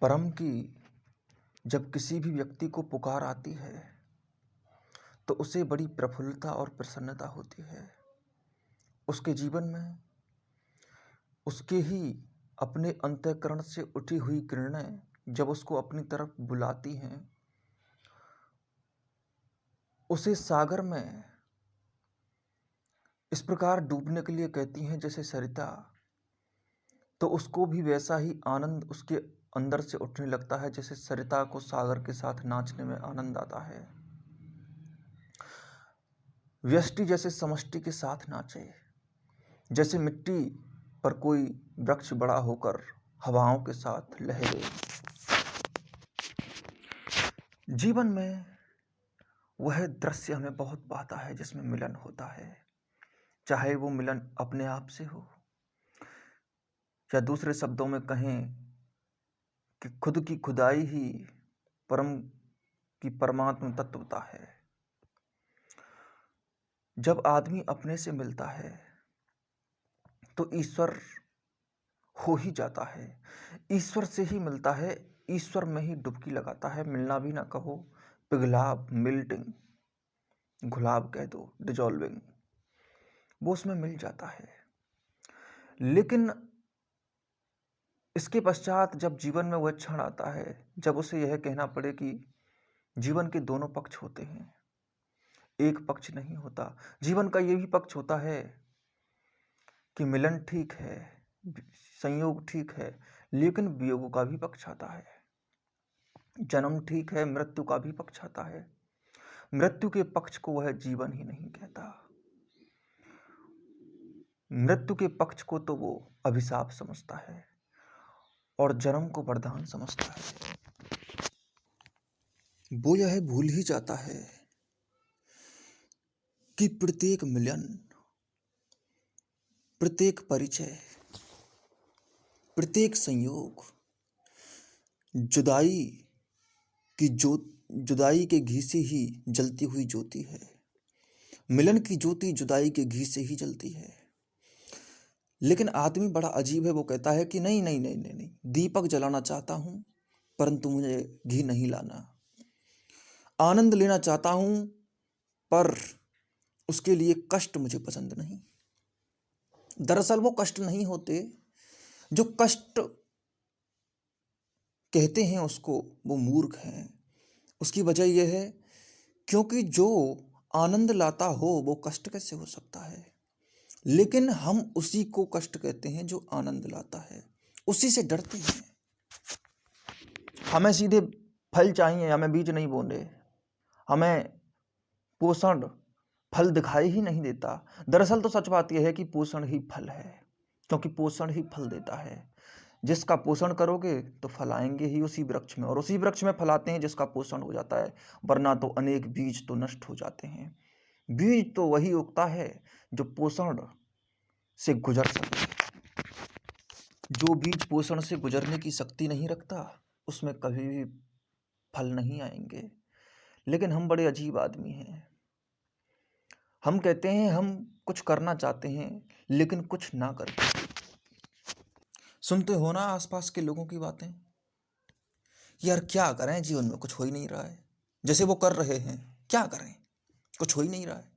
परम की जब किसी भी व्यक्ति को पुकार आती है तो उसे बड़ी प्रफुल्लता और प्रसन्नता होती है। उसके जीवन में उसके ही अपने अंतःकरण से उठी हुई किरणें जब उसको अपनी तरफ बुलाती हैं, उसे सागर में इस प्रकार डूबने के लिए कहती हैं जैसे सरिता, तो उसको भी वैसा ही आनंद उसके अंदर से उठने लगता है जैसे सरिता को सागर के साथ नाचने में आनंद आता है। व्यष्टि जैसे समष्टि के साथ नाचे, जैसे मिट्टी पर कोई वृक्ष बड़ा होकर हवाओं के साथ लहरे। जीवन में वह दृश्य हमें बहुत भाता है जिसमें मिलन होता है, चाहे वो मिलन अपने आप से हो या दूसरे शब्दों में कहें कि खुद की खुदाई ही परम की परमात्म तत्वता है। जब आदमी अपने से मिलता है तो ईश्वर हो ही जाता है, ईश्वर से ही मिलता है, ईश्वर में ही डुबकी लगाता है। मिलना भी ना कहो, पिघलाव, मिल्टिंग, घुलाव कह दो, डिजॉल्विंग, वो उसमें मिल जाता है। लेकिन इसके पश्चात जब जीवन में वह क्षण आता है जब उसे यह कहना पड़े कि जीवन के दोनों पक्ष होते हैं, एक पक्ष नहीं होता। जीवन का ये भी पक्ष होता है कि मिलन ठीक है, संयोग ठीक है, लेकिन वियोग का भी पक्ष आता है। जन्म ठीक है, मृत्यु का भी पक्ष आता है। मृत्यु के पक्ष को वह जीवन ही नहीं कहता, मृत्यु के पक्ष को तो वो अभिशाप समझता है और जन्म को वरदान समझता है। वो यह भूल ही जाता है कि प्रत्येक मिलन, प्रत्येक परिचय, प्रत्येक संयोग जुदाई के घी से ही जलती हुई ज्योति है। मिलन की ज्योति जुदाई के घी से ही जलती है। लेकिन आदमी बड़ा अजीब है, वो कहता है कि नहीं नहीं नहीं नहीं नहीं, दीपक जलाना चाहता हूं परंतु मुझे घी नहीं लाना। आनंद लेना चाहता हूं पर उसके लिए कष्ट मुझे पसंद नहीं। दरअसल वो कष्ट नहीं होते, जो कष्ट कहते हैं उसको वो मूर्ख हैं। उसकी वजह यह है क्योंकि जो आनंद लाता हो वो कष्ट कैसे हो सकता है। लेकिन हम उसी को कष्ट कहते हैं जो आनंद लाता है, उसी से डरते हैं। हमें सीधे फल चाहिए, हमें बीज नहीं बोने, हमें पोषण फल दिखाई ही नहीं देता। दरअसल तो सच बात यह है कि पोषण ही फल है, क्योंकि पोषण ही फल देता है। जिसका पोषण करोगे तो फल आएंगे ही उसी वृक्ष में, और उसी वृक्ष में फल आते हैं जिसका पोषण हो जाता है, वरना तो अनेक बीज तो नष्ट हो जाते हैं। बीज तो वही उगता है जो पोषण से गुजर सके। जो बीज पोषण से गुजरने की शक्ति नहीं रखता उसमें कभी भी फल नहीं आएंगे। लेकिन हम बड़े अजीब आदमी हैं, हम कहते हैं हम कुछ करना चाहते हैं लेकिन कुछ ना करते। सुनते हो ना आसपास के लोगों की बातें, यार क्या करें, जीवन में कुछ हो ही नहीं रहा है, जैसे वो कर रहे हैं, क्या करें, कुछ हो ही नहीं रहा है।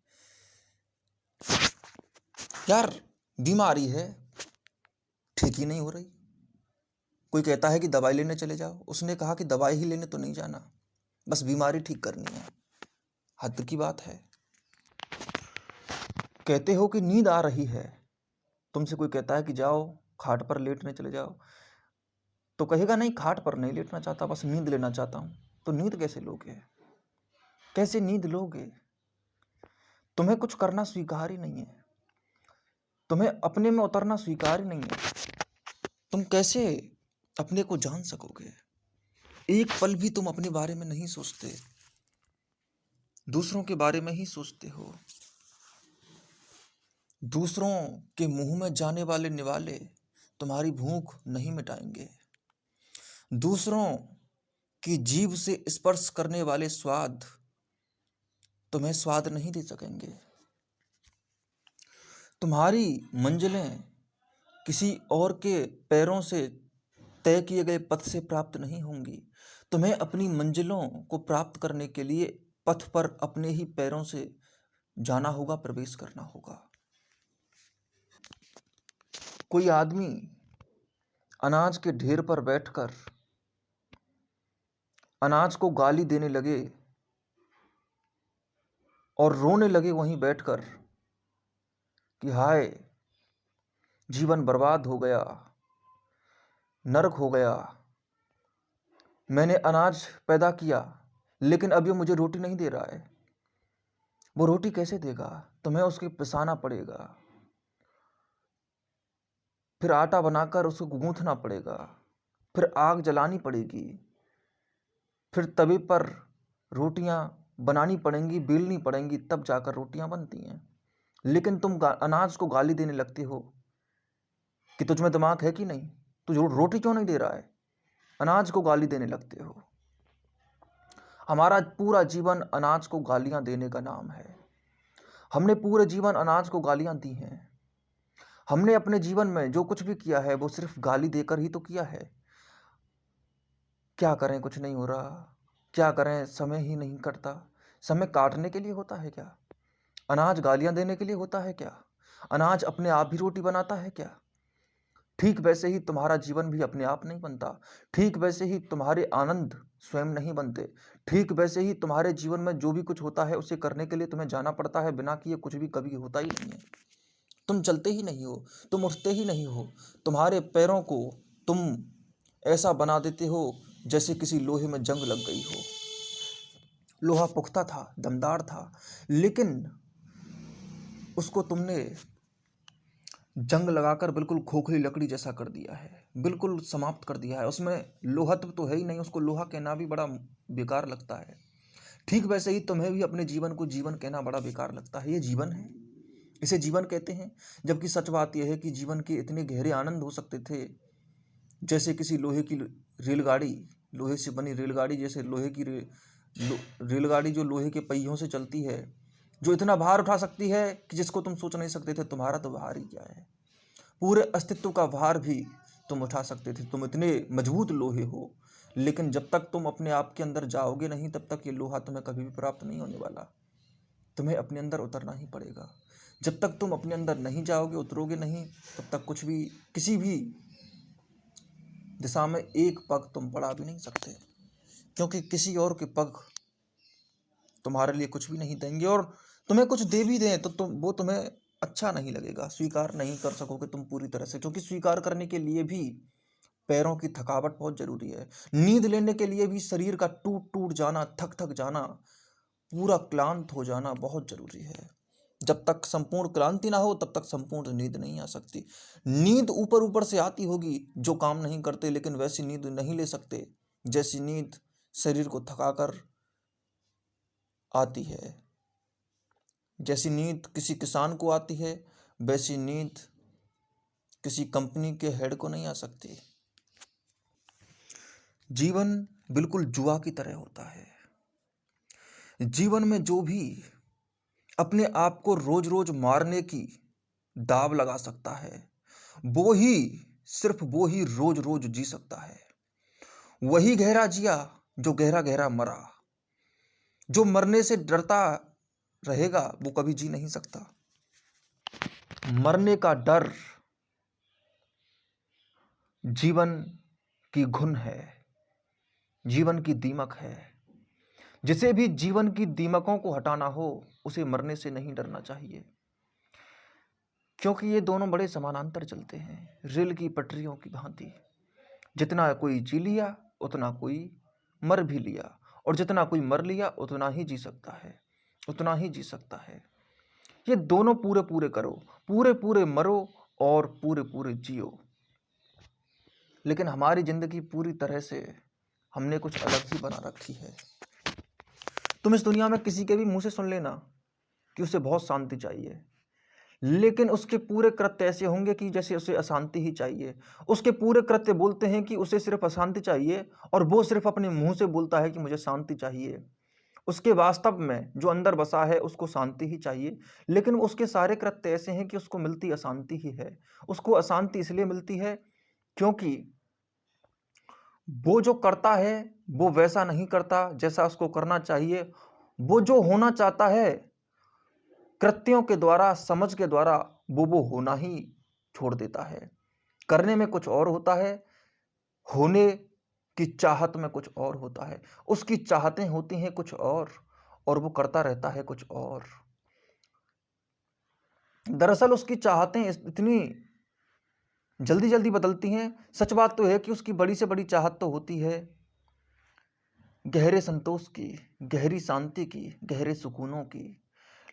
यार बीमारी है, ठीक ही नहीं हो रही। कोई कहता है कि दवाई लेने चले जाओ, उसने कहा कि दवाई ही लेने तो नहीं जाना, बस बीमारी ठीक करनी है। हद की बात है। कहते हो कि नींद आ रही है, तुमसे कोई कहता है कि जाओ खाट पर लेटने चले जाओ, तो कहेगा नहीं, खाट पर नहीं लेटना चाहता, बस नींद लेना चाहता हूं। तो नींद कैसे लोगे, कैसे नींद लोगे? तुम्हें कुछ करना स्वीकार ही नहीं है, तुम्हें अपने में उतरना स्वीकार ही नहीं है। तुम कैसे अपने को जान सकोगे? एक पल भी तुम अपने बारे में नहीं सोचते, दूसरों के बारे में ही सोचते हो। दूसरों के मुंह में जाने वाले निवाले तुम्हारी भूख नहीं मिटाएंगे। दूसरों की जीभ से स्पर्श करने वाले स्वाद तुम्हें स्वाद नहीं दे सकेंगे। तुम्हारी मंजिलें किसी और के पैरों से तय किए गए पथ से प्राप्त नहीं होंगी। तुम्हें अपनी मंजिलों को प्राप्त करने के लिए पथ पर अपने ही पैरों से जाना होगा, प्रवेश करना होगा। कोई आदमी अनाज के ढेर पर बैठकर अनाज को गाली देने लगे और रोने लगे वहीं बैठकर कि हाय, जीवन बर्बाद हो गया, नरक हो गया, मैंने अनाज पैदा किया लेकिन अब ये मुझे रोटी नहीं दे रहा है। वो रोटी कैसे देगा? तुम्हें उसके पिसाना पड़ेगा, फिर आटा बनाकर उसको गूंथना पड़ेगा, फिर आग जलानी पड़ेगी, फिर तवे पर रोटियां बनानी पड़ेंगी, बेलनी पड़ेंगी, तब जाकर रोटियां बनती हैं। लेकिन तुम अनाज को गाली देने लगते हो कि तुझ में दिमाग है कि नहीं, तुझ रोटी क्यों नहीं दे रहा है, अनाज को गाली देने लगते हो। हमारा पूरा जीवन अनाज को गालियां देने का नाम है। हमने पूरे जीवन अनाज को गालियां दी हैं। हमने अपने जीवन में जो कुछ भी किया है वो सिर्फ गाली देकर ही तो किया है। क्या करें, कुछ नहीं हो रहा, क्या करें, समय ही नहीं कटता। समय काटने के लिए होता है क्या? अनाज गालियां देने के लिए होता है क्या? अनाज अपने आप भी रोटी बनाता है क्या? ठीक वैसे ही तुम्हारा जीवन भी अपने आप नहीं बनता। ठीक वैसे ही तुम्हारे आनंद स्वयं नहीं बनते। ठीक वैसे ही तुम्हारे जीवन में जो भी कुछ होता है उसे करने के लिए तुम्हें जाना पड़ता है। बिना किए कुछ भी कभी होता ही नहीं है। तुम चलते ही नहीं हो, तुम उठते ही नहीं हो। तुम्हारे पैरों को तुम ऐसा बना देते हो जैसे किसी लोहे में जंग लग गई हो। लोहा पुख्ता था, दमदार था, लेकिन उसको तुमने जंग लगाकर बिल्कुल खोखली लकड़ी जैसा कर दिया है, बिल्कुल समाप्त कर दिया है। उसमें लोहत्व तो है ही नहीं, उसको लोहा कहना भी बड़ा बेकार लगता है। ठीक वैसे ही तुम्हें भी अपने जीवन को जीवन कहना बड़ा बेकार लगता है। ये जीवन है, इसे जीवन कहते हैं। जबकि सच बात यह है कि जीवन के इतने गहरे आनंद हो सकते थे, जैसे किसी लोहे की रेलगाड़ी, लोहे से बनी रेलगाड़ी, जैसे लोहे की रेलगाड़ी जो लोहे के पहियों से चलती है, जो इतना भार उठा सकती है कि जिसको तुम सोच नहीं सकते थे। तुम्हारा तो भार ही क्या है, पूरे अस्तित्व का भार भी तुम उठा सकते थे। तुम इतने मजबूत लोहे हो। लेकिन जब तक तुम अपने आप के अंदर जाओगे नहीं, तब तक ये लोहा तुम्हें कभी भी प्राप्त नहीं होने वाला। तुम्हें अपने अंदर उतरना ही पड़ेगा। जब तक तुम अपने अंदर नहीं जाओगे, उतरोगे नहीं, तब तक कुछ भी, किसी भी दिशा में एक पग तुम बढ़ा भी नहीं सकते, क्योंकि किसी और के पग तुम्हारे लिए कुछ भी नहीं देंगे। और तुम्हें कुछ दे भी दें तो वो तुम्हें अच्छा नहीं लगेगा, स्वीकार नहीं कर सकोगे तुम पूरी तरह से। क्योंकि स्वीकार करने के लिए भी पैरों की थकावट बहुत जरूरी है। नींद लेने के लिए भी शरीर का टूट टूट जाना, थक थक जाना, पूरा क्लांत हो जाना बहुत जरूरी है। जब तक संपूर्ण क्लांति ना हो तब तक संपूर्ण नींद नहीं आ सकती। नींद ऊपर ऊपर से आती होगी जो काम नहीं करते, लेकिन वैसी नींद नहीं ले सकते जैसी नींद शरीर को थकाकर आती है। जैसी नींद किसी किसान को आती है, वैसी नींद किसी कंपनी के हेड को नहीं आ सकती। जीवन बिल्कुल जुआ की तरह होता है। जीवन में जो भी अपने आप को रोज रोज मारने की दाव लगा सकता है, वो ही, सिर्फ वो ही रोज रोज जी सकता है। वही गहरा जिया जो गहरा गहरा मरा। जो मरने से डरता रहेगा वो कभी जी नहीं सकता। मरने का डर जीवन की घुन है, जीवन की दीमक है। जिसे भी जीवन की दीमकों को हटाना हो उसे मरने से नहीं डरना चाहिए, क्योंकि ये दोनों बड़े समानांतर चलते हैं, रेल की पटरियों की भांति। जितना कोई जी लिया उतना कोई मर भी लिया, और जितना कोई मर लिया उतना ही जी सकता है, उतना ही जी सकता है। ये दोनों पूरे पूरे करो, पूरे पूरे मरो और पूरे पूरे जियो। लेकिन हमारी जिंदगी पूरी तरह से हमने कुछ अलग ही बना रखी है। तुम इस दुनिया में किसी के भी मुंह से सुन लेना कि उसे बहुत शांति चाहिए, लेकिन उसके पूरे कृत्य ऐसे होंगे कि जैसे उसे अशांति ही चाहिए। उसके पूरे कृत्य बोलते हैं कि उसे सिर्फ अशांति चाहिए, और वो सिर्फ अपने मुंह से बोलता है कि मुझे शांति चाहिए। उसके वास्तव में जो अंदर बसा है उसको शांति ही चाहिए, लेकिन उसके सारे कृत्य ऐसे हैं कि उसको मिलती अशांति ही है। उसको अशांति इसलिए मिलती है क्योंकि वो जो करता है वो वैसा नहीं करता जैसा उसको करना चाहिए। वो जो होना चाहता है कृत्यों के द्वारा, समझ के द्वारा, वो होना ही छोड़ देता है। करने में कुछ और होता है, होने की चाहत में कुछ और होता है। उसकी चाहतें होती हैं कुछ और वो करता रहता है कुछ और। दरअसल उसकी चाहतें इतनी जल्दी जल्दी बदलती हैं। सच बात तो है कि उसकी बड़ी से बड़ी चाहत तो होती है गहरे संतोष की, गहरी शांति की, गहरे सुकूनों की।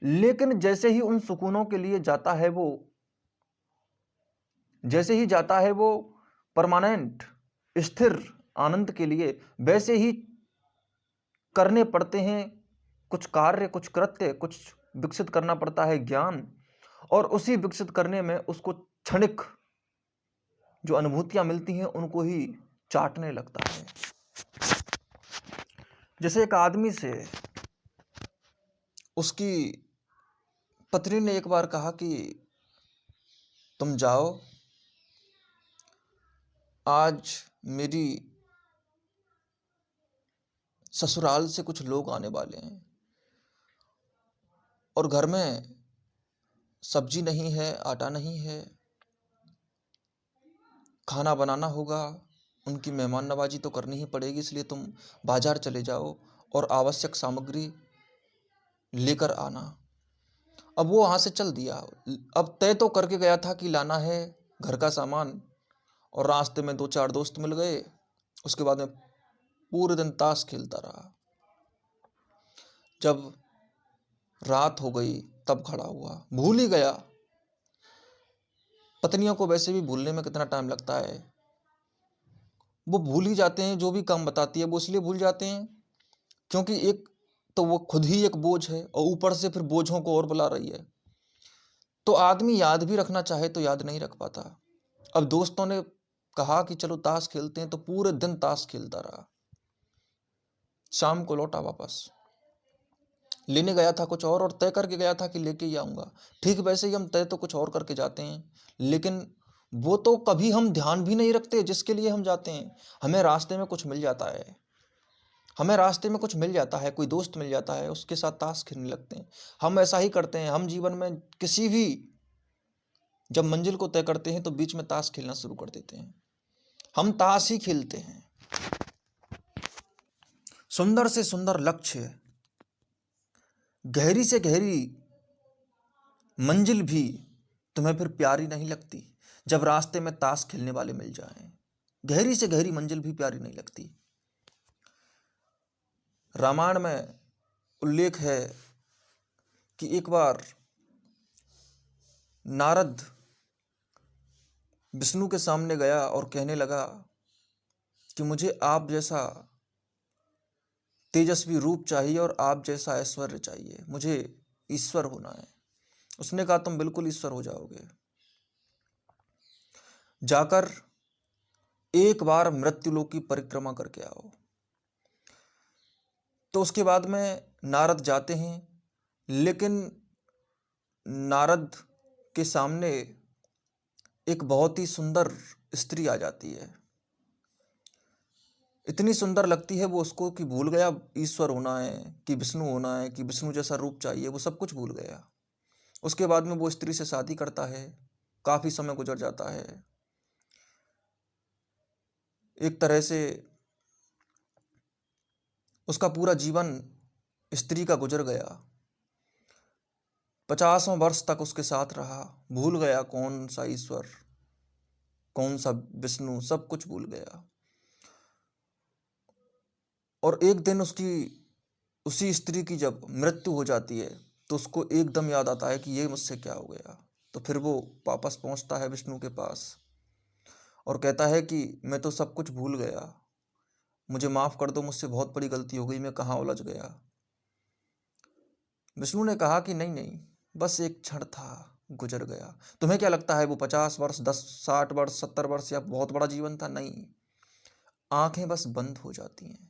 लेकिन जैसे ही उन सुकूनों के लिए जाता है वो, जैसे ही जाता है वो परमानेंट स्थिर आनंद के लिए, वैसे ही करने पड़ते हैं कुछ कार्य, कुछ कृत्य, कुछ विकसित करना पड़ता है ज्ञान। और उसी विकसित करने में उसको क्षणिक जो अनुभूतियां मिलती हैं उनको ही चाटने लगता है। जैसे एक आदमी से उसकी पत्नी ने एक बार कहा कि तुम जाओ, आज मेरी ससुराल से कुछ लोग आने वाले हैं और घर में सब्जी नहीं है, आटा नहीं है, खाना बनाना होगा, उनकी मेहमान नवाजी तो करनी ही पड़ेगी, इसलिए तुम बाजार चले जाओ और आवश्यक सामग्री लेकर आना। अब वो वहाँ से चल दिया। अब तय तो करके गया था कि लाना है घर का सामान, और रास्ते में 2-4 दोस्त मिल गए। उसके बाद में पूरे दिन ताश खेलता रहा। जब रात हो गई तब खड़ा हुआ, भूल ही गया। पत्नियों को वैसे भी भूलने में कितना टाइम लगता है, वो भूल ही जाते हैं। जो भी काम बताती है वो इसलिए भूल जाते हैं क्योंकि एक तो वो खुद ही एक बोझ है और ऊपर से फिर बोझों को और बुला रही है। तो आदमी याद भी रखना चाहे तो याद नहीं रख पाता। अब दोस्तों ने कहा कि चलो ताश खेलते हैं, तो पूरे दिन ताश खेलता रहा। शाम को लौटा वापस, लेने गया था कुछ और तय करके गया था कि लेके ही आऊंगा। ठीक वैसे ही हम तय तो कुछ और करके जाते हैं, लेकिन वो तो कभी हम ध्यान भी नहीं रखते जिसके लिए हम जाते हैं। हमें रास्ते में कुछ मिल जाता है, हमें रास्ते में कुछ मिल जाता है, कोई दोस्त मिल जाता है, उसके साथ ताश खेलने लगते हैं। हम ऐसा ही करते हैं। हम जीवन में किसी भी जब मंजिल को तय करते हैं तो बीच में ताश खेलना शुरू कर देते हैं। हम ताश ही खेलते हैं। सुंदर से सुंदर लक्ष्य, गहरी से गहरी मंजिल भी तुम्हें फिर प्यारी नहीं लगती जब रास्ते में ताश खेलने वाले मिल जाएं। गहरी से गहरी मंजिल भी प्यारी नहीं लगती। रामायण में उल्लेख है कि एक बार नारद विष्णु के सामने गया और कहने लगा कि मुझे आप जैसा तेजस्वी रूप चाहिए और आप जैसा ऐश्वर्य चाहिए, मुझे ईश्वर होना है। उसने कहा तुम बिल्कुल ईश्वर हो जाओगे, जाकर एक बार मृत्युलोक की परिक्रमा करके आओ। तो उसके बाद में नारद जाते हैं, लेकिन नारद के सामने एक बहुत ही सुंदर स्त्री आ जाती है। इतनी सुंदर लगती है वो उसको कि भूल गया ईश्वर होना है कि विष्णु होना है, कि विष्णु जैसा रूप चाहिए, वो सब कुछ भूल गया। उसके बाद में वो स्त्री से शादी करता है। काफी समय गुजर जाता है। एक तरह से उसका पूरा जीवन स्त्री का गुजर गया। 50 वर्ष तक उसके साथ रहा। भूल गया कौन सा ईश्वर, कौन सा विष्णु, सब कुछ भूल गया। और एक दिन उसी स्त्री की जब मृत्यु हो जाती है तो उसको एकदम याद आता है कि ये मुझसे क्या हो गया। तो फिर वो वापस पहुंचता है विष्णु के पास और कहता है कि मैं तो सब कुछ भूल गया, मुझे माफ कर दो, मुझसे बहुत बड़ी गलती हो गई, मैं कहाँ उलझ गया। विष्णु ने कहा कि नहीं नहीं, बस एक क्षण था, गुजर गया। तुम्हें क्या लगता है वो 50 वर्ष, 10, 60 वर्ष, 70 वर्ष या बहुत बड़ा जीवन था? नहीं, आंखें बस बंद हो जाती हैं।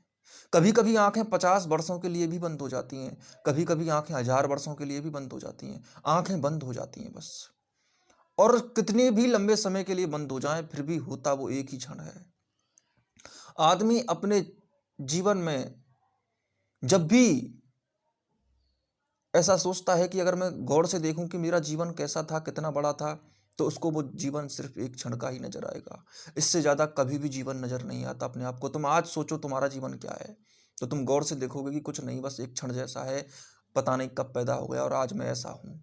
कभी कभी आंखें 50 वर्षों के लिए भी बंद हो जाती हैं, कभी कभी आंखें 1000 वर्षों के लिए भी बंद हो जाती हैं। आंखें बंद हो जाती हैं बस। और कितने भी लंबे समय के लिए बंद हो जाएं फिर भी होता वो एक ही क्षण है। आदमी अपने जीवन में जब भी ऐसा सोचता है कि अगर मैं गौर से देखूं कि मेरा जीवन कैसा था, कितना बड़ा था, तो उसको वो जीवन सिर्फ एक क्षण का ही नजर आएगा। इससे ज्यादा कभी भी जीवन नजर नहीं आता अपने आप को। तुम आज सोचो तुम्हारा जीवन क्या है, तो तुम गौर से देखोगे कि कुछ नहीं, बस एक क्षण जैसा है। पता नहीं कब पैदा हो गया और आज मैं ऐसा हूं।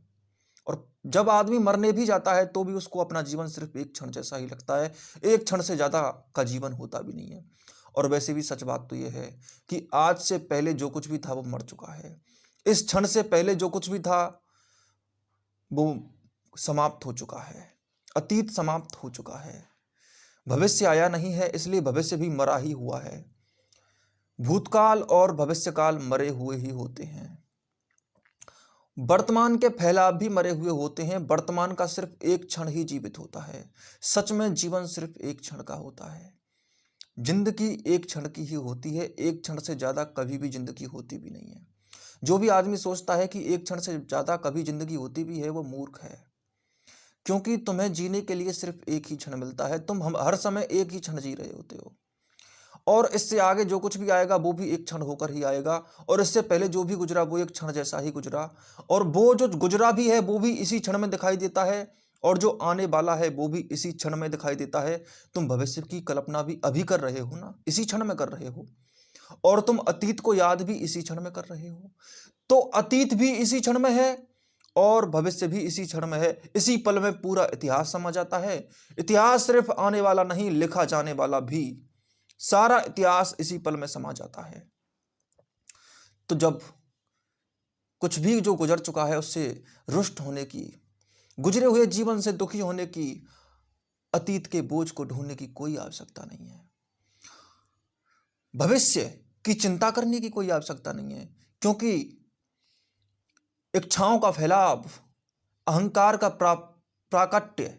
और जब आदमी मरने भी जाता है तो भी उसको अपना जीवन सिर्फ एक क्षण जैसा ही लगता है। एक क्षण से ज्यादा का जीवन होता भी नहीं है। और वैसे भी सच बात तो यह है कि आज से पहले जो कुछ भी था वो मर चुका है। इस क्षण से पहले जो कुछ भी था वो समाप्त हो चुका है। अतीत समाप्त हो चुका है। भविष्य आया नहीं है, इसलिए भविष्य भी मरा ही हुआ है। भूतकाल और भविष्यकाल मरे हुए ही होते हैं। वर्तमान के फैलाव भी मरे हुए होते हैं। वर्तमान का सिर्फ एक क्षण ही जीवित होता है। सच में जीवन सिर्फ एक क्षण का होता है। जिंदगी एक क्षण की ही होती है। एक क्षण से ज्यादा कभी भी जिंदगी होती भी नहीं है। जो भी आदमी सोचता है कि एक क्षण से ज्यादा कभी जिंदगी होती भी है, वो मूर्ख है। क्योंकि तुम्हें जीने के लिए सिर्फ एक ही क्षण मिलता है। तुम हम हर समय एक ही क्षण जी रहे होते हो। और इससे आगे जो कुछ भी आएगा वो भी एक क्षण होकर ही आएगा। और इससे पहले जो भी गुजरा वो एक क्षण जैसा ही गुजरा। और वो जो गुजरा भी है वो भी इसी क्षण में दिखाई देता है। और जो आने वाला है वो भी इसी क्षण में दिखाई देता है। तुम भविष्य की कल्पना भी अभी कर रहे हो ना, इसी क्षण में कर रहे हो। और तुम अतीत को याद भी इसी क्षण में कर रहे हो। तो अतीत भी इसी क्षण में है और भविष्य भी इसी क्षण में है। इसी पल में पूरा इतिहास समा जाता है। इतिहास सिर्फ आने वाला नहीं, लिखा जाने वाला भी। सारा इतिहास इसी पल में समा जाता है। तो जब कुछ भी जो गुजर चुका है उससे रुष्ट होने की, गुजरे हुए जीवन से दुखी होने की, अतीत के बोझ को ढूंढने की कोई आवश्यकता नहीं है। भविष्य की चिंता करने की कोई आवश्यकता नहीं है। क्योंकि इच्छाओं का फैलाव, अहंकार का प्राकट्य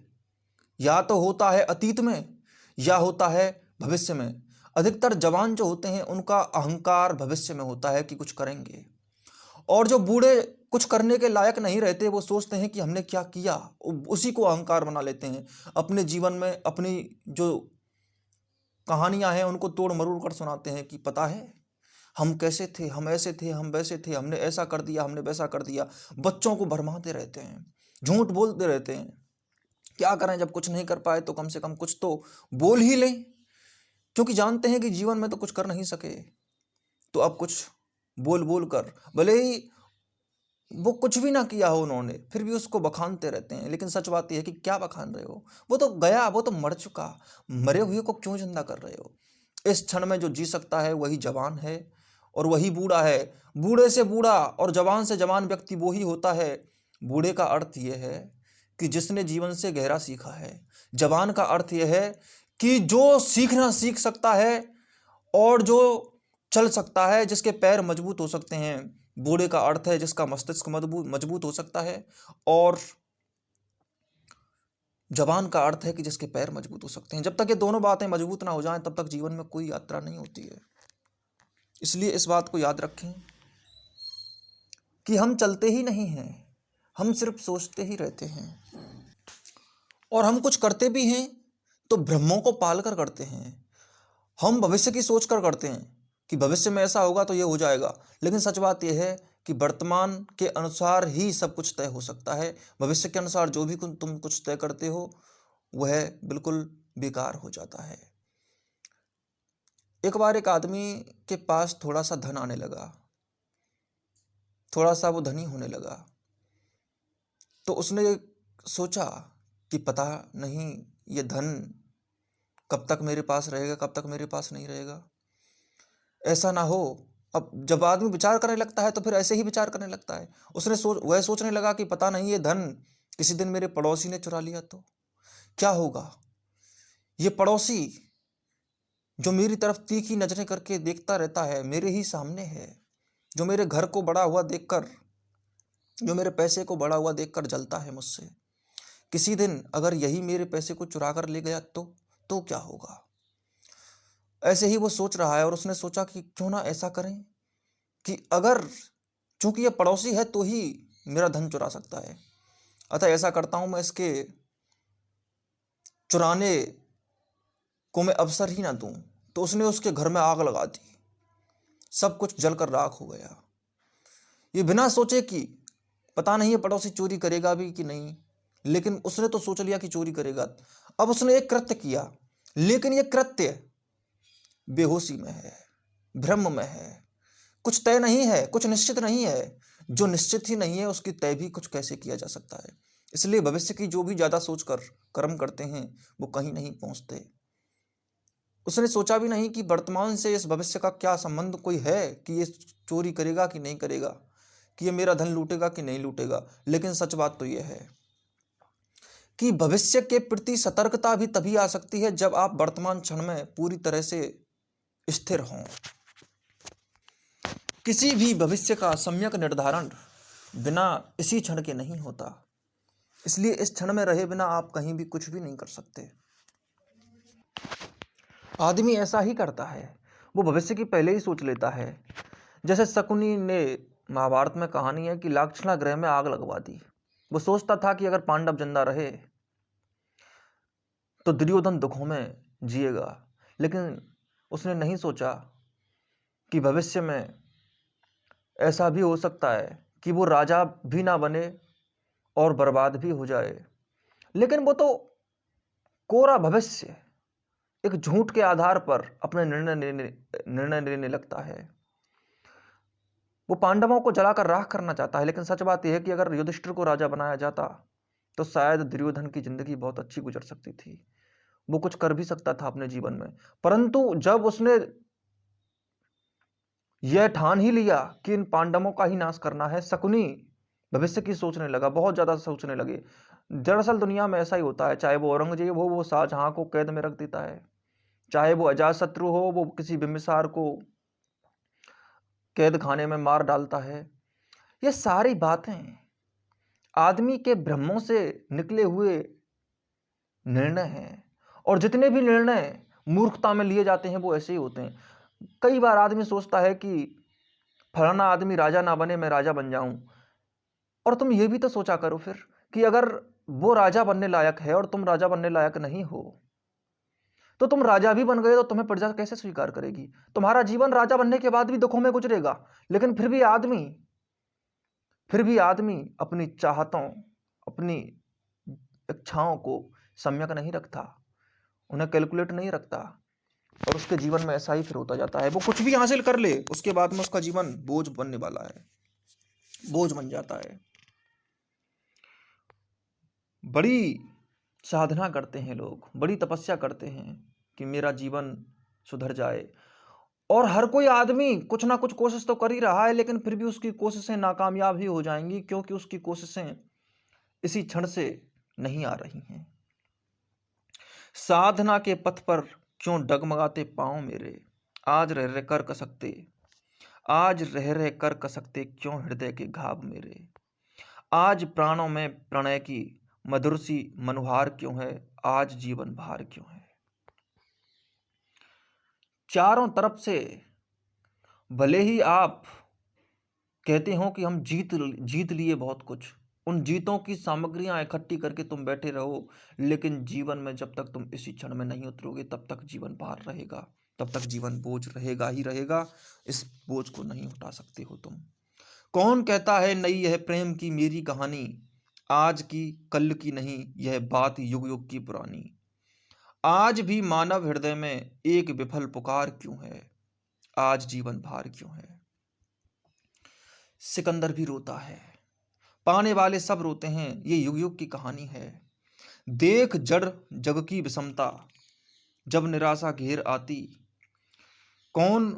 या तो होता है अतीत में या होता है भविष्य में। अधिकतर जवान जो होते हैं उनका अहंकार भविष्य में होता है कि कुछ करेंगे। और जो बूढ़े कुछ करने के लायक नहीं रहते, वो सोचते हैं कि हमने क्या किया, उसी को अहंकार बना लेते हैं। अपने जीवन में अपनी जो कहानियां हैं उनको तोड़ मरोड़ कर सुनाते हैं कि पता है हम कैसे थे, हम ऐसे थे, हम वैसे थे, हमने ऐसा कर दिया, हमने वैसा कर दिया। बच्चों को भरमाते रहते हैं, झूठ बोलते रहते हैं। क्या करें, जब कुछ नहीं कर पाए तो कम से कम कुछ तो बोल ही लें। क्योंकि जानते हैं कि जीवन में तो कुछ कर नहीं सके, तो अब कुछ बोल बोल कर, भले ही वो कुछ भी ना किया हो उन्होंने, फिर भी उसको बखानते रहते हैं। लेकिन सच बात यह है कि क्या बखान रहे हो, वो तो गया, वो तो मर चुका। मरे हुए को क्यों जिंदा कर रहे हो। इस क्षण में जो जी सकता है वही जवान है और वही बूढ़ा है। बूढ़े से बूढ़ा और जवान से जवान व्यक्ति वो ही होता है। बूढ़े का अर्थ यह है कि जिसने जीवन से गहरा सीखा है। जवान का अर्थ यह है कि जो सीखना सीख सकता है और जो चल सकता है, जिसके पैर मजबूत हो सकते हैं। बूढ़े का अर्थ है जिसका मस्तिष्क मजबूत हो सकता है। और जवान का अर्थ है कि जिसके पैर मजबूत हो सकते हैं। जब तक ये दोनों बातें मजबूत ना हो जाएं तब तक जीवन में कोई यात्रा नहीं होती है। इसलिए इस बात को याद रखें कि हम चलते ही नहीं हैं, हम सिर्फ सोचते ही रहते हैं। और हम कुछ करते भी हैं तो भ्रमों को पाल कर करते हैं। हम भविष्य की सोच कर करते हैं कि भविष्य में ऐसा होगा तो ये हो जाएगा। लेकिन सच बात यह है कि वर्तमान के अनुसार ही सब कुछ तय हो सकता है। भविष्य के अनुसार जो भी तुम कुछ तय करते हो वह बिल्कुल बेकार हो जाता है। एक बार एक आदमी के पास थोड़ा सा धन आने लगा, थोड़ा सा वो धनी होने लगा। तो उसने सोचा कि पता नहीं ये धन कब तक मेरे पास रहेगा, कब तक मेरे पास नहीं रहेगा। ऐसा ना हो, अब जब आदमी विचार करने लगता है तो फिर ऐसे ही विचार करने लगता है। वह सोचने लगा कि पता नहीं ये धन किसी दिन मेरे पड़ोसी ने चुरा लिया तो क्या होगा। ये पड़ोसी जो मेरी तरफ तीखी नजरें करके देखता रहता है, मेरे ही सामने है, जो मेरे घर को बड़ा हुआ देखकर, जो मेरे पैसे को बड़ा हुआ देखकर जलता है मुझसे। किसी दिन अगर यही मेरे पैसे को चुरा कर ले गया तो क्या होगा। ऐसे ही वो सोच रहा है और उसने सोचा कि क्यों ना ऐसा करें कि अगर, चूंकि ये पड़ोसी है तो ही मेरा धन चुरा सकता है, अतः ऐसा करता हूं मैं इसके चुराने को मैं अवसर ही ना दूं। तो उसने उसके घर में आग लगा दी, सब कुछ जलकर राख हो गया। ये बिना सोचे कि पता नहीं ये पड़ोसी चोरी करेगा भी कि नहीं, लेकिन उसने तो सोच लिया कि चोरी करेगा। अब उसने एक कृत्य किया, लेकिन ये कृत्य बेहोशी में है, भ्रम में है, कुछ तय नहीं है, कुछ निश्चित नहीं है। जो निश्चित ही नहीं है उसकी तय भी कुछ कैसे किया जा सकता है। इसलिए भविष्य की जो भी ज्यादा सोचकर कर्म करते हैं वो कहीं नहीं पहुंचते। उसने सोचा भी नहीं कि वर्तमान से इस भविष्य का क्या संबंध कोई है, कि ये चोरी करेगा कि नहीं करेगा, कि ये मेरा धन लूटेगा कि नहीं लूटेगा। लेकिन सच बात तो यह है कि भविष्य के प्रति सतर्कता भी तभी आ सकती है जब आप वर्तमान क्षण में पूरी तरह से स्थिर हों। किसी भी भविष्य का सम्यक निर्धारण बिना इसी क्षण के नहीं होता। इसलिए इस क्षण में रहे बिना आप कहीं भी कुछ भी नहीं कर सकते। आदमी ऐसा ही करता है, वो भविष्य की पहले ही सोच लेता है। जैसे शकुनी ने, महाभारत में कहानी है कि लाक्षणा ग्रह में आग लगवा दी। वो सोचता था कि अगर पांडव जिंदा रहे तो दुर्योधन दुखों में जिएगा, लेकिन उसने नहीं सोचा कि भविष्य में ऐसा भी हो सकता है कि वो राजा भी ना बने और बर्बाद भी हो जाए। लेकिन वो तो कोरा भविष्य, एक झूठ के आधार पर अपने निर्णय लेने लगता है। वो पांडवों को जलाकर राख करना चाहता है, लेकिन सच बात यह है कि अगर युधिष्ठिर को राजा बनाया जाता तो शायद दुर्योधन की जिंदगी बहुत अच्छी गुजर सकती थी। वो कुछ कर भी सकता था अपने जीवन में। परंतु जब उसने यह ठान ही लिया कि इन पांडवों का ही नाश करना है, शकुनी भविष्य की सोचने लगा, बहुत ज्यादा सोचने लगे। दरअसल दुनिया में ऐसा ही होता है, चाहे वो औरंगजेब हो, वो शाहजहां को कैद में रख देता है, चाहे वो अजातशत्रु हो, वो किसी बिंबिसार को कैद खाने में मार डालता है। ये सारी बातें आदमी के भ्रमों से निकले हुए निर्णय हैं, और जितने भी निर्णय मूर्खता में लिए जाते हैं वो ऐसे ही होते हैं। कई बार आदमी सोचता है कि फलाना आदमी राजा ना बने, मैं राजा बन जाऊं। और तुम ये भी तो सोचा करो फिर कि अगर वो राजा बनने लायक है और तुम राजा बनने लायक नहीं हो, तो तुम राजा भी बन गए तो तुम्हें प्रजा कैसे स्वीकार करेगी। तुम्हारा जीवन राजा बनने के बाद भी दुखों में गुजरेगा। लेकिन फिर भी आदमी अपनी चाहतों, अपनी इच्छाओं को सम्यक नहीं रखता, उन्हें कैलकुलेट नहीं रखता, और उसके जीवन में ऐसा ही फिर होता जाता है। वो कुछ भी हासिल कर ले, उसके बाद में उसका जीवन बोझ बनने वाला है, बोझ बन जाता है। बड़ी साधना करते हैं लोग, बड़ी तपस्या करते हैं कि मेरा जीवन सुधर जाए, और हर कोई आदमी कुछ ना कुछ कोशिश तो कर ही रहा है, लेकिन फिर भी उसकी कोशिशें नाकामयाब ही हो जाएंगी, क्योंकि उसकी कोशिशें इसी क्षण से नहीं आ रही हैं। साधना के पथ पर क्यों डगमगाते पांव मेरे, आज रह रह कर कसकते, आज रह रह कर कसकते क्यों हृदय के घाव मेरे। आज प्राणों में प्रणय की मधुर सी मनुहार क्यों है, आज जीवन भार क्यों है। चारों तरफ से भले ही आप कहते हो कि हम जीत लिए बहुत कुछ, उन जीतों की सामग्रियां इकट्ठी करके तुम बैठे रहो, लेकिन जीवन में जब तक तुम इसी क्षण में नहीं उतरोगे तब तक जीवन भार रहेगा, तब तक जीवन बोझ रहेगा ही रहेगा। इस बोझ को नहीं उठा सकते हो तुम। कौन कहता है नई यह प्रेम की मेरी कहानी, आज की कल की नहीं यह बात युग युग की पुरानी। आज भी मानव हृदय में एक विफल पुकार क्यों है, आज जीवन भार क्यों है। सिकंदर भी रोता है, पाने वाले सब रोते हैं, ये युग युग की कहानी है। देख जड़ जग की विषमता, जब निराशा घेर आती, कौन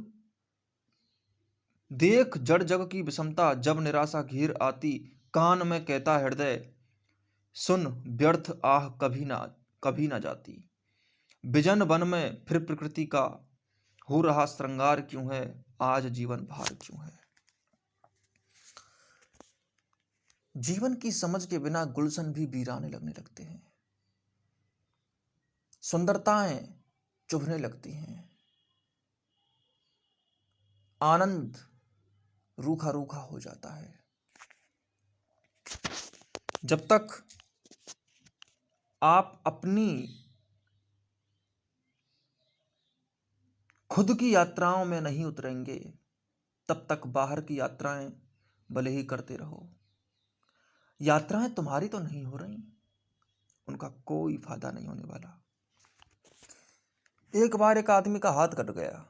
देख जड़ जग की विषमता जब निराशा घेर आती, कान में कहता हृदय सुन व्यर्थ आह कभी ना जाती। विजन वन में फिर प्रकृति का हो रहा श्रृंगार क्यों है, आज जीवन भार क्यों है। जीवन की समझ के बिना गुलशन भी वीराने लगने लगते हैं, सुंदरताएं चुभने लगती हैं, आनंद रूखा रूखा हो जाता है। जब तक आप अपनी खुद की यात्राओं में नहीं उतरेंगे तब तक बाहर की यात्राएं भले ही करते रहो। यात्राएं तुम्हारी तो नहीं हो रही, उनका कोई फायदा नहीं होने वाला। एक बार एक आदमी का हाथ कट गया,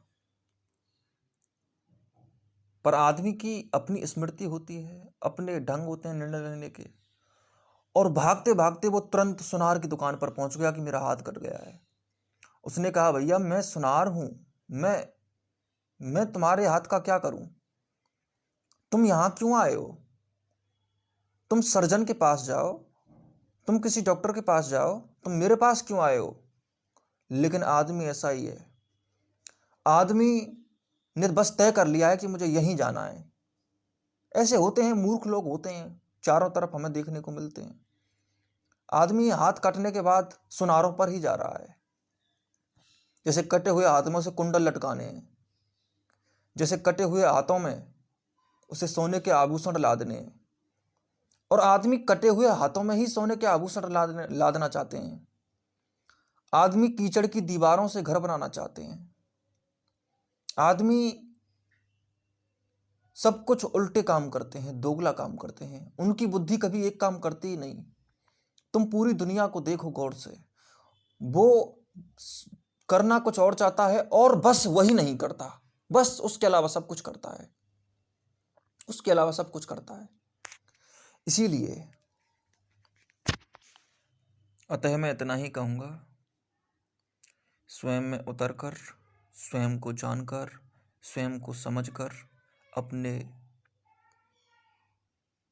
पर आदमी की अपनी स्मृति होती है, अपने ढंग होते हैं निर्णय लेने के, और भागते भागते वो तुरंत सुनार की दुकान पर पहुंच गया कि मेरा हाथ कट गया है। उसने कहा, भैया मैं सुनार हूं, मैं तुम्हारे हाथ का क्या करूं? तुम यहां क्यों आए हो? तुम सर्जन के पास जाओ, तुम किसी डॉक्टर के पास जाओ, तुम मेरे पास क्यों आए हो? लेकिन आदमी ऐसा ही है, आदमी ने बस तय कर लिया है कि मुझे यहीं जाना है। ऐसे होते हैं, मूर्ख लोग होते हैं, चारों तरफ हमें देखने को मिलते हैं। आदमी हाथ काटने के बाद सुनारों पर ही जा रहा है, जैसे कटे हुए हाथों से कुंडल लटकाने हैं, जैसे कटे हुए हाथों में उसे सोने के आभूषण लादने हैं। और आदमी कटे हुए हाथों में ही सोने के आभूषण लादना चाहते हैं। आदमी कीचड़ की दीवारों से घर बनाना चाहते हैं। आदमी सब कुछ उल्टे काम करते हैं, दोगला काम करते हैं। उनकी बुद्धि कभी एक काम करती ही नहीं। तुम पूरी दुनिया को देखो गौर से, वो करना कुछ और चाहता है और बस वही नहीं करता, बस उसके अलावा सब कुछ करता है, उसके अलावा सब कुछ करता है। इसीलिए अतः मैं इतना ही कहूंगा, स्वयं में उतरकर, स्वयं को जानकर, स्वयं को समझकर अपने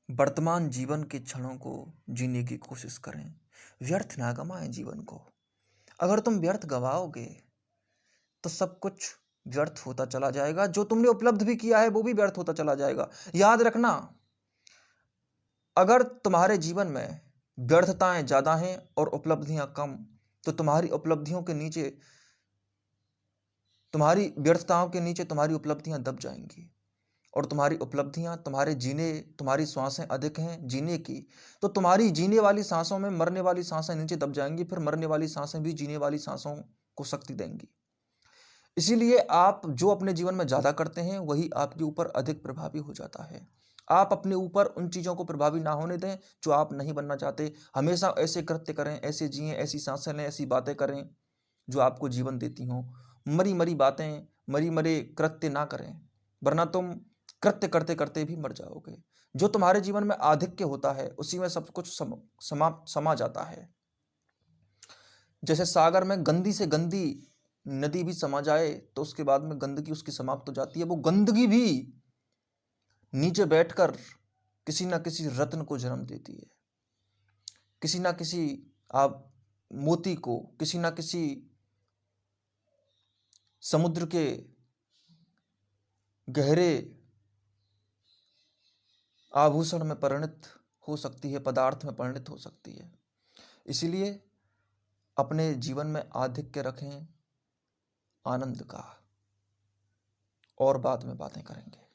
वर्तमान जीवन के क्षणों को जीने की कोशिश करें। व्यर्थ ना गंवाएं जीवन को। अगर तुम व्यर्थ गंवाओगे तो सब कुछ व्यर्थ होता चला जाएगा। जो तुमने उपलब्ध भी किया है वो भी व्यर्थ होता चला जाएगा। याद रखना, अगर तुम्हारे जीवन में व्यर्थताएं ज्यादा हैं और उपलब्धियां कम, तो तुम्हारी उपलब्धियों के नीचे, तुम्हारी व्यर्थताओं के नीचे तुम्हारी उपलब्धियां दब जाएंगी। और तुम्हारी उपलब्धियां, तुम्हारी श्वासें अधिक हैं जीने की, तो तुम्हारी जीने वाली सांसों में मरने वाली सांसें नीचे दब जाएंगी। फिर मरने वाली सांसें भी जीने वाली सांसों को शक्ति देंगी। इसीलिए आप जो अपने जीवन में ज्यादा करते हैं वही आपके ऊपर अधिक प्रभावी हो जाता है। आप अपने ऊपर उन चीजों को प्रभावी ना होने दें जो आप नहीं बनना चाहते। हमेशा ऐसे कृत्य करें, ऐसे जिएं, ऐसी सांसें लें, ऐसी बातें करें जो आपको जीवन देती हों। मरी मरी बातें, मरी मरे कृत्य ना करें, वरना तुम कृत्य करते करते भी मर जाओगे। जो तुम्हारे जीवन में आधिक्य होता है उसी में सब कुछ समा जाता है। जैसे सागर में गंदी से गंदी नदी भी समा जाए तो उसके बाद में गंदगी उसकी समाप्त हो जाती है। वो गंदगी भी नीचे बैठकर किसी ना किसी रत्न को जन्म देती है, किसी ना किसी आप मोती को, किसी ना किसी समुद्र के गहरे आभूषण में परिणत हो सकती है, पदार्थ में परिणत हो सकती है। इसीलिए अपने जीवन में आधिक्य रखें आनंद का, और बाद में बातें करेंगे।